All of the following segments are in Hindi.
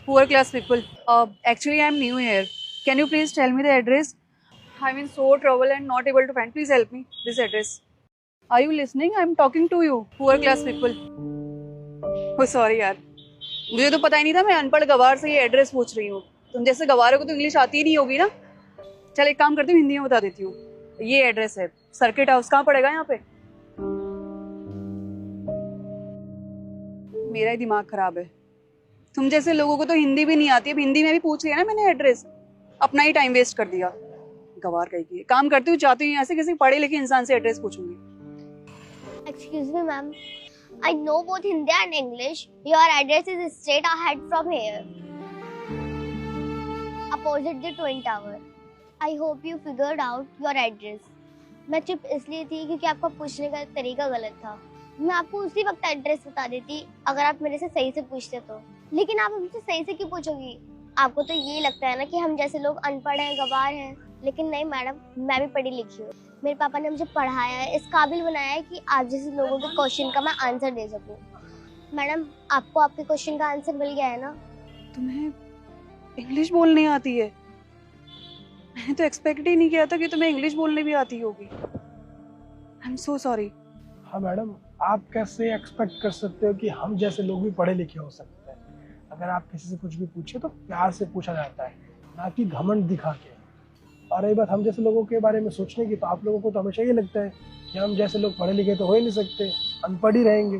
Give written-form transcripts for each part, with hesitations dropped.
poor class people. Actually, I'm new here. Can you please tell me the address? I'm in so trouble and not able to find. Please help me. This address. Are you listening? I'm talking to you. Poor class people. Oh, sorry यार. मुझे तो पता ही नहीं था मैं अनपढ़ गवार से ये एड्रेस पूछ रही हूँ. तुम जैसे गवारों को तो इंग्लिश आती ही नहीं होगी ना. चल एक काम करती हूँ, हिंदी में बता देती हूँ. ये एड्रेस है. सर्किट हाउस कहाँ पड़ेगा यहाँ पे? मेरा ही दिमाग खराब है. तुम जैसे लोगों को तो हिंदी भी नहीं आती. अब हिंदी में भी पूछ लिया ना मैंने एड्रेस. अपना ही टाइम वेस्ट कर दिया. गवार कहीं की. काम करती हूँ, चाहती हूँ ऐसे किसी पढ़े लिखे इंसान से एड्रेस पूछूंगी. Excuse me, ma'am. I know both Hindi and English. Your address is straight ahead from here. Opposite the Twin Tower. I hope you figured out your address. मैं चुप इसलिए थी क्योंकि आपका पूछने का तरीका गलत था. मैं आपको उसी वक्त एड्रेस बता देती अगर आप मेरे से सही से पूछते तो. लेकिन आप हमसे सही से क्यों पूछोगी? आपको तो ये लगता है ना कि हम जैसे लोग अनपढ़ हैं, गवार हैं. लेकिन नहीं मैडम, मैं भी पढ़ी लिखी हूँ. मेरे पापा ने मुझे पढ़ाया है, इस काबिल बनाया है कि आप जैसे लोगों के क्वेश्चन का मैं आंसर दे सकूं. मैडम, आपको आपके क्वेश्चन का आंसर मिल गया है ना? तुम्हें इंग्लिश बोलने आती है? मैंने तो एक्सपेक्ट ही नहीं किया था कि तुम्हें इंग्लिश बोलने भी आती होगी. I am so sorry. हाँ मैडम, आप कैसे एक्सपेक्ट कर सकते हो कि हम जैसे लोग भी पढ़े लिखे हो सकते हैं? अगर आप किसी से कुछ भी पूछे तो प्यार से पूछा जाता है, ना कि घमंड दिखा के. और रही बात हम जैसे लोगों के बारे में सोचने की, तो आप लोगों को तो हमेशा ये लगता है कि हम जैसे लोग पढ़े लिखे तो हो ही नहीं सकते, अनपढ़ ही रहेंगे,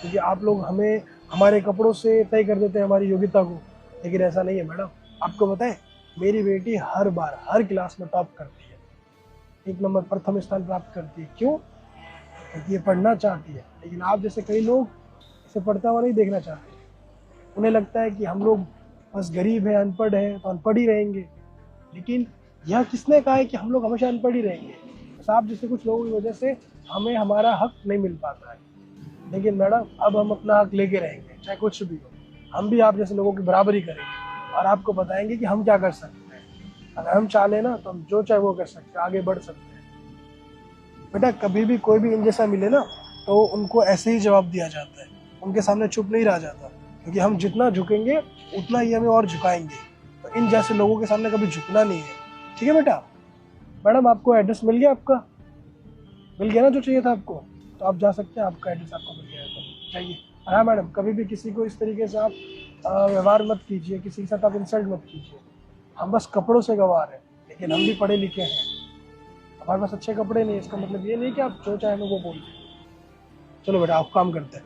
क्योंकि आप लोग हमें हमारे कपड़ों से तय कर देते हैं हमारी योग्यता को. लेकिन ऐसा नहीं है मैडम. आपको पता है, मेरी बेटी हर बार हर क्लास में टॉप करती है, 1 नंबर प्रथम स्थान प्राप्त करती है. क्यों? क्योंकि ये पढ़ना चाहती है. लेकिन आप जैसे कई लोग इसे पढ़ता हुआ नहीं देखना चाहते. उन्हें लगता है कि हम लोग बस गरीब हैं, अनपढ़ हैं तो अनपढ़ ही रहेंगे. लेकिन यह किसने कहा है कि हम लोग हमेशा अनपढ़ ही रहेंगे? बस आप जैसे कुछ लोगों की वजह से हमें हमारा हक नहीं मिल पाता है. लेकिन मैडम, अब हम अपना हक लेके रहेंगे, चाहे कुछ भी हो. हम भी आप जैसे लोगों की बराबरी करेंगे और आपको बताएंगे कि हम क्या कर सकते हैं. अगर हम चाह लें ना तो हम जो चाहे वो कर सकते हैं, आगे बढ़ सकते हैं. बेटा, कभी भी कोई भी इन जैसा मिले ना तो उनको ऐसे ही जवाब दिया जाता है. उनके सामने चुप नहीं रहा जाता, क्योंकि हम जितना झुकेंगे उतना ही हमें और झुकाएंगे. तो इन जैसे लोगों के सामने कभी झुकना नहीं है. ठीक है बेटा? मैडम, आपको एड्रेस मिल गया? आपका मिल गया ना जो चाहिए था आपको? तो आप जा सकते हैं. आपका एड्रेस आपको मिल गया है तो जाइए. हाँ मैडम, कभी भी किसी को इस तरीके से आप व्यवहार मत कीजिए, किसी के साथ आप इंसल्ट मत कीजिए. हम बस कपड़ों से गवार हैं, लेकिन हम भी पढ़े लिखे हैं. हमारे पास अच्छे कपड़े नहीं, इसका मतलब ये नहीं कि आप जो चाहें वो बोल दें. चलो बेटा, आप काम करते हैं.